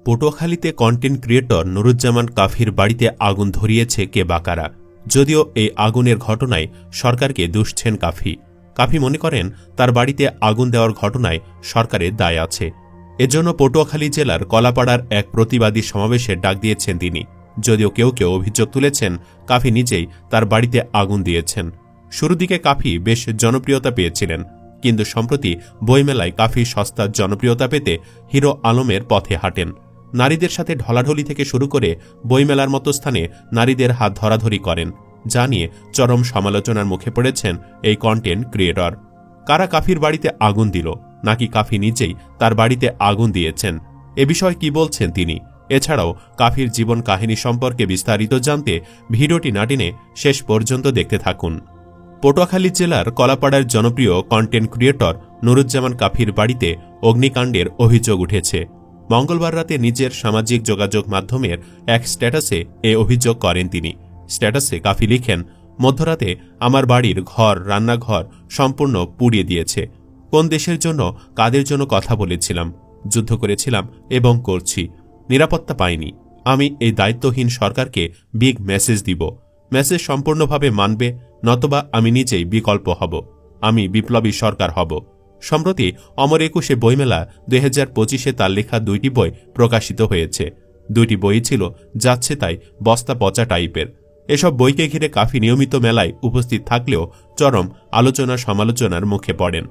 পটুয়াখালীতে content creator Nuruzzaman কাফির বাড়িতে আগুন ধরিয়েছে কে বা কারা। যদিও এই আগুনের ঘটনায় সরকারকে দুষছেন কাফি মনে করেন তার বাড়িতে আগুন দেওয়ার ঘটনায় সরকারের দায় আছে। এজন্য পটুয়াখালী জেলার কলাপাড়ার এক প্রতিবাদী সমাবেশে ডাক দিয়েছেন তিনি। যদিও কেউ কেউ অভিযোগ তুলেছেন কাফি নিজেই তার বাড়িতে আগুন দিয়েছেন। শুরুর দিকে কাফি বেশ জনপ্রিয়তা পেয়েছিলেন, কিন্তু সম্প্রতি বইমেলায় কাফি সস্তার জনপ্রিয়তা পেতে হিরো আলমের পথে হাঁটেন। নারীদের সাথে ঢলাঢলি থেকে শুরু করে বইমেলার মতো স্থানে নারীদের হাত ধরাধরি করেন, যা নিয়ে চরম সমালোচনার মুখে পড়েছেন এই কন্টেন্ট ক্রিয়েটর। কারা কাফির বাড়িতে আগুন দিল, নাকি কাফি নিজেই তার বাড়িতে আগুন দিয়েছেন, এ বিষয়ে কি বলছেন তিনি? এছাড়াও কাফির জীবন কাহিনী সম্পর্কে বিস্তারিত জানতে ভিডিওটি না টেনে শেষ পর্যন্ত দেখতে থাকুন। পটুয়াখালী জেলার কলাপাড়ার জনপ্রিয় কন্টেন্ট ক্রিয়েটর নুরুজ্জামান কাফির বাড়িতে অগ্নিকাণ্ডের অভিযোগ উঠেছে। মঙ্গলবার রাতে নিজের সামাজিক যোগাযোগ মাধ্যমের এক স্ট্যাটাসে এ অভিযোগ করেন তিনি। স্ট্যাটাসে কাফি লিখেন, মধ্যরাতে আমার বাড়ির ঘর, রান্নাঘর সম্পূর্ণ পুড়িয়ে দিয়েছে। কোন দেশের জন্য, কাদের জন্য কথা বলেছিলাম, যুদ্ধ করেছিলাম এবং করছি, নিরাপত্তা পাইনি। আমি এই দায়িত্বহীন সরকারকে বিগ মেসেজ দিব। মেসেজ সম্পূর্ণভাবে মানবে, নতবা আমি নিজেই বিকল্প হব। আমি বিপ্লবী সরকার হব। সম্প্রতি অমর একুশে বইমেলা 2025-এ তার লেখা 2টি বই প্রকাশিত হয়েছে। 2টি বই ছিল যাচ্ছে তাই বস্তা পচা টাইপের। এসব বইকে ঘিরে কাফি নিয়মিত মেলায় উপস্থিত থাকলেও চরম আলোচনা সমালোচনার মুখে পড়েন।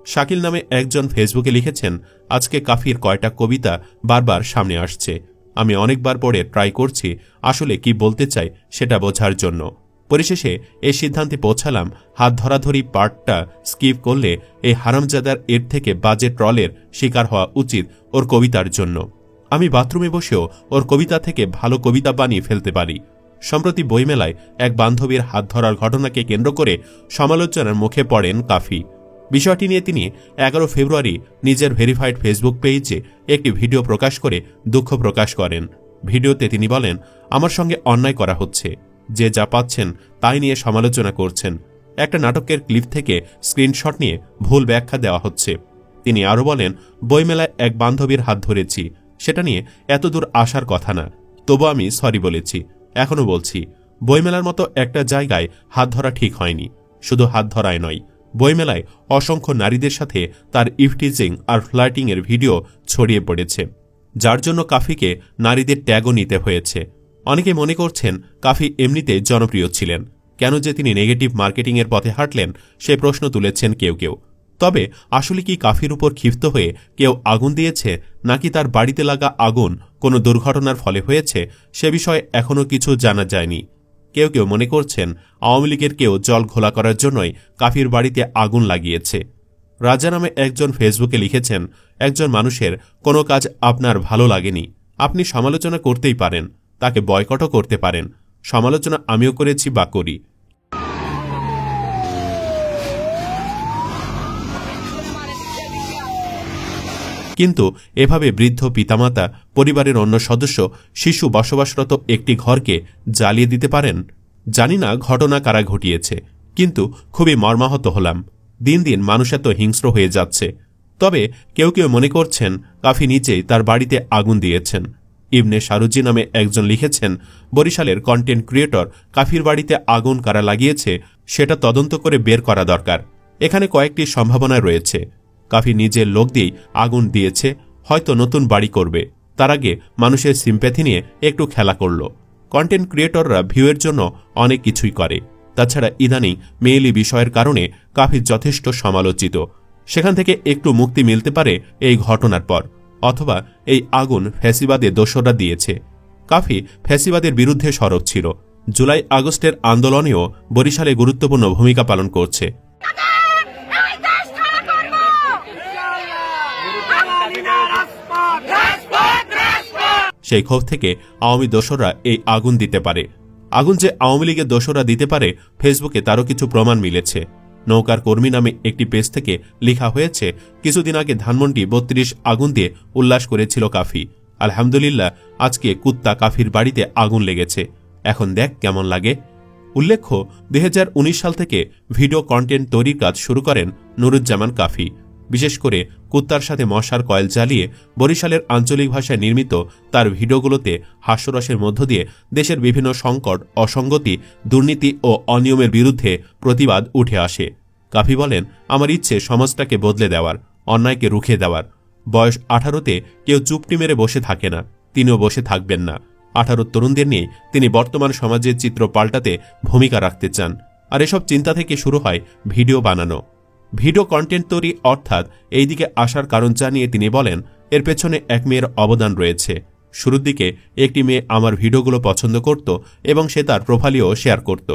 শাকিল নামে একজন ফেসবুকে লিখেছেন, আজকে কাফির কয়টা কবিতা বারবার সামনে আসছে। আমি অনেকবার পড়ে ট্রাই করছি আসলে কি বলতে চাই সেটা বোঝার জন্য। পরিশেষে এই সিদ্ধান্তে পৌঁছালাম, হাত ধরাধরি পার্টটা স্কিপ করলে এই হারামজাদার এর থেকে বাজে ট্রলের শিকার হওয়া উচিত ওর কবিতার জন্য। আমি বাথরুমে বসেও ওর কবিতা থেকে ভালো কবিতা বানিয়ে ফেলতে পারি। সম্প্রতি বইমেলায় এক বান্ধবীর হাত ধরার ঘটনাকে কেন্দ্র করে সমালোচনার মুখে পড়েন কাফি। বিষয়টি নিয়ে তিনি 11 ফেব্রুয়ারি নিজের ভেরিফাইড ফেসবুক পেজে একটি ভিডিও প্রকাশ করে দুঃখ প্রকাশ করেন। ভিডিওতে তিনি বলেন, আমার সঙ্গে অন্যায় করা হচ্ছে, যে যা পাচ্ছেন তাই নিয়ে সমালোচনা করছেন। একটা নাটকের ক্লিপ থেকে স্ক্রিনশট নিয়ে ভুল ব্যাখ্যা দেওয়া হচ্ছে। তিনি আরও বলেন, বইমেলায় এক বান্ধবীর হাত ধরেছি, সেটা নিয়ে এতদূর আসার কথা না, তবু আমি সরি বলেছি, এখনও বলছি। বইমেলার মতো একটা জায়গায় হাত ধরা ঠিক হয়নি। শুধু হাত ধরায় নয়, বইমেলায় অসংখ্য নারীদের সাথে তার ইফটিজিং আর ফ্লার্টিং এর ভিডিও ছড়িয়ে পড়েছে, যার জন্য কাফিকে নারীদের ট্যাগও নিতে হয়েছে। অনেকে মনে করছেন কাফি এমনিতে জনপ্রিয় ছিলেন, কেন যে তিনি নেগেটিভ মার্কেটিংয়ের পথে হাঁটলেন সে প্রশ্ন তুলেছেন কেউ কেউ। তবে আসলে কি কাফির উপর ক্ষিপ্ত হয়ে কেউ আগুন দিয়েছে, নাকি তার বাড়িতে লাগা আগুন কোনো দুর্ঘটনার ফলে হয়েছে, সে বিষয়ে এখনও কিছু জানা যায়নি। কেউ কেউ মনে করছেন আওয়ামী লীগের কেউ জল ঘোলা করার জন্যই কাফির বাড়িতে আগুন লাগিয়েছে। রাজা নামে একজন ফেসবুকে লিখেছেন, একজন মানুষের কোনো কাজ আপনার ভালো লাগেনি, আপনি সমালোচনা করতেই পারেন, তাকে বয়কটও করতে পারেন। সমালোচনা আমিও করেছি বা করি। কিন্তু এভাবে বৃদ্ধ পিতামাতা, পরিবারের অন্য সদস্য, শিশু বসবাসরত একটি ঘরকে জ্বালিয়ে দিতে পারেন? জানি না ঘটনা কারা ঘটিয়েছে, কিন্তু খুবই মর্মাহত হলাম। দিন দিন মানুষ এত হিংস্র হয়ে যাচ্ছে। তবে কেউ কেউ মনে করছেন কাফি নিজেই তার বাড়িতে আগুন দিয়েছেন। ইবনে সারুজি নামে একজন লিখেছেন, বরিশালের কন্টেন্ট ক্রিয়েটর কাফির বাড়িতে আগুন কারা লাগিয়েছে সেটা তদন্ত করে বের করা দরকার। এখানে কয়েকটি সম্ভাবনা রয়েছে। কাফি নিজের লোক দিয়েই আগুন দিয়েছে, হয়তো নতুন বাড়ি করবে, তার আগে মানুষের সিম্প্যাথি নিয়ে একটু খেলা করল। কন্টেন্ট ক্রিয়েটররা ভিউয়ের জন্য অনেক কিছুই করে। তাছাড়া ইদানিং মেয়েলি বিষয়ের কারণে কাফি যথেষ্ট সমালোচিত। সেখান থেকে একটু মুক্তি মিলতে পারে এই ঘটনার পর, অথবা এই আগুন ফ্যাসিবাদের দোসররা দিয়েছে। কাফি ফ্যাসিবাদের বিরুদ্ধে সরব ছিল। জুলাই আগস্টের আন্দোলনেও বরিশালে গুরুত্বপূর্ণ ভূমিকা পালন করছে। সেই ক্ষোভ থেকে আওয়ামী দোসররা এই আগুন দিতে পারে। আগুন যে আওয়ামী লীগের দোসররা দিতে পারে, ফেসবুকে তারও কিছু প্রমাণ মিলেছে। নৌকার কর্মী নামে একটি পেজ থেকে লেখা হয়েছে, কিছুদিন আগে ধানমন্ডি 32 আগুন দিয়ে উল্লাস করেছিল কাফি। আলহামদুলিল্লাহ, আজকে কুত্তা কাফির বাড়িতে আগুন লেগেছে, এখন দেখ কেমন লাগে। উল্লেখ্য 2019 সাল থেকে ভিডিও কন্টেন্ট তৈরির কাজ শুরু করেন নুরুজ্জামান কাফি। বিশেষ করে কুত্তার সাথে মশার কয়েল জ্বালিয়ে বরিশালের আঞ্চলিক ভাষায় নির্মিত তার ভিডিওগুলোতে হাস্যরসের মধ্য দিয়ে দেশের বিভিন্ন সংকট, অসঙ্গতি, দুর্নীতি ও অনিয়মের বিরুদ্ধে প্রতিবাদ উঠে আসে। কাফি বলেন, আমার ইচ্ছে সমাজটাকে বদলে দেওয়ার, অন্যায়কে রুখে দেওয়ার। বয়স 18তে কেউ চুপটি মেরে বসে থাকে না, তিনিও বসে থাকবেন না। 18 তরুণদের নিয়ে তিনি বর্তমান সমাজের চিত্র পাল্টাতে ভূমিকা রাখতে চান। আর এসব চিন্তা থেকে শুরু হয় ভিডিও বানানো। ভিডিও কন্টেন্ট তৈরি অর্থাৎ এই দিকে আসার কারণ জানিয়ে তিনি বলেন, এর পেছনে এক মেয়ের অবদান রয়েছে। শুরুর দিকে একটি মেয়ে আমার ভিডিওগুলো পছন্দ করত এবং সে তার প্রোফাইলেও শেয়ার করত।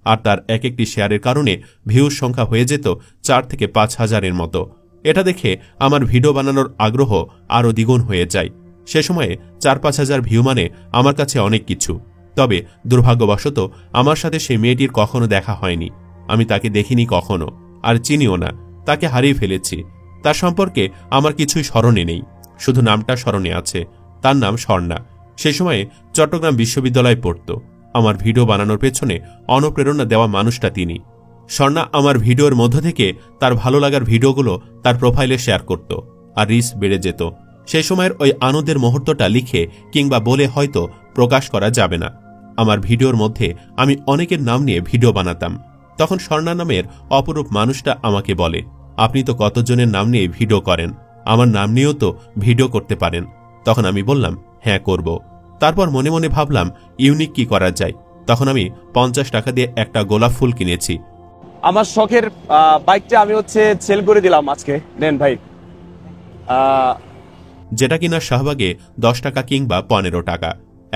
আর তার এক একটি শেয়ারের কারণে ভিউজ সংখ্যা হয়ে যেত 4 থেকে 5 হাজারের মতো। এটা দেখে আমার ভিডিও বানানোর আগ্রহ আরও দ্বিগুণ হয়ে যায়। সে সময়ে 4-5 হাজার ভিউ মানে আমার কাছে অনেক কিছু। তবে দুর্ভাগ্যবশত আমার সাথে সেই মেয়েটির কখনো দেখা হয়নি। আমি তাকে দেখিনি কখনো, আর চিনিও না। তাকে হারিয়ে ফেলেছি। তার সম্পর্কে আমার কিছুই স্মরণে নেই, শুধু নামটা স্মরণে আছে। তার নাম স্বর্ণা। সে সময়ে চট্টগ্রাম বিশ্ববিদ্যালয়ে পড়ত। আমার ভিডিও বানানোর পেছনে অনুপ্রেরণা দেওয়া মানুষটা তিনি। স্বর্ণা আমার ভিডিওর মধ্য থেকে তার ভালো লাগার ভিডিওগুলো তার প্রোফাইলে শেয়ার করত, আর রিচ বেড়ে যেত। সেই সময়ের ওই আনন্দের মুহূর্তটা লিখে কিংবা বলে হয়তো প্রকাশ করা যাবে না। আমার ভিডিওর মধ্যে আমি অনেকের নাম নিয়ে ভিডিও বানাতাম। তখন স্বর্ণা নামের অপরূপ মানুষটা আমাকে বলে, আপনি তো কতজনের নাম নিয়ে ভিডিও করেন, আমার নাম নিয়েও তো ভিডিও করতে পারেন। তখন আমি বললাম, হ্যাঁ করব। তারপর মনে মনে ভাবলাম ইউনিক কি করা যায়। তখন আমি 50 টাকা দিয়ে একটা গোলাপ ফুল কিনেছি। আমার শখের বাইকটা আমি সেল করে দিলাম আজকে। নেন ভাই। যেটা কিনা শাহবাগে 10 টাকা কিংবা 15 টাকা,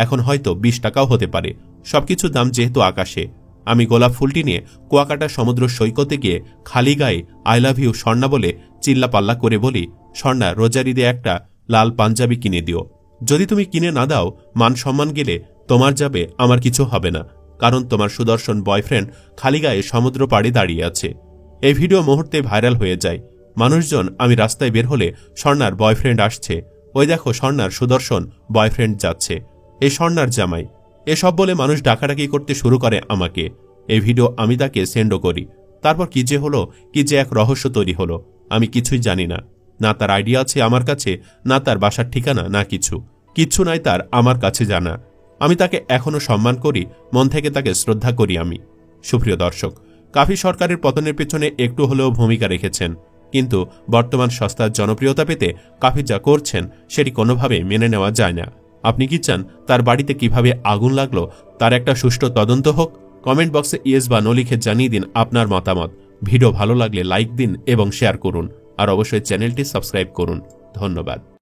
এখন হয়তো 20 টাকাও হতে পারে। সবকিছুর দাম যেহেতু আকাশে। আমি গোলাপ ফুলটি নিয়ে কুয়াকাটা সমুদ্র সৈকতে গিয়ে খালি গায়ে আই লাভ ইউ স্বর্ণা বলে চিল্লাপাল্লা করে বলি, স্বর্ণা রোজার ঈদে একটা লাল পাঞ্জাবি কিনে দিও। যদি তুমি কিনে না দাও, মান সম্মান গেলে তোমার যাবে, আমার কিছু হবে না, কারণ তোমার সুদর্শন বয়ফ্রেন্ড খালি গায়ে সমুদ্র পাড়ে দাঁড়িয়ে আছে। এই ভিডিও মুহূর্তে ভাইরাল হয়ে যায়। মানুষজন আমি রাস্তায় বের হলে স্বর্ণার বয়ফ্রেন্ড আসছে, ওই দেখো স্বর্ণার সুদর্শন বয়ফ্রেন্ড যাচ্ছে, এই স্বর্ণার জামাই। এসব বলে মানুষ ডাকাডাকি করতে শুরু করে আমাকে। এই ভিডিও আমি তাকে সেন্ডও করি। তারপর কি যে হলো, কি যে এক রহস্য তৈরি হলো, আমি কিছুই জানি না। না তার আইডিয়া আছে আমার কাছে, না তার বাসার ঠিকানা, না কিচ্ছু নাই তার আমার কাছে জানা। আমি তাকে এখনো সম্মান করি, মন থেকে তাকে শ্রদ্ধা করি আমি। সুপ্রিয় দর্শক, কাফি সরকারের পতনের পেছনে একটু হলেও ভূমিকা রেখেছেন, কিন্তু বর্তমান সস্তার জনপ্রিয়তা পেতে কাফি যা করছেন সেটি কোনোভাবে মেনে নেওয়া যায় না। আপনি কি চান তার বাড়িতে কিভাবে আগুন লাগলো তার একটা সুষ্ঠু তদন্ত হোক? কমেন্ট বক্সে ইয়েস বা নো লিখে জানিয়ে দিন আপনার মতামত। ভিডিও ভালো লাগলে লাইক দিন এবং শেয়ার করুন, আর অবশ্যই চ্যানেলটি সাবস্ক্রাইব করুন। ধন্যবাদ।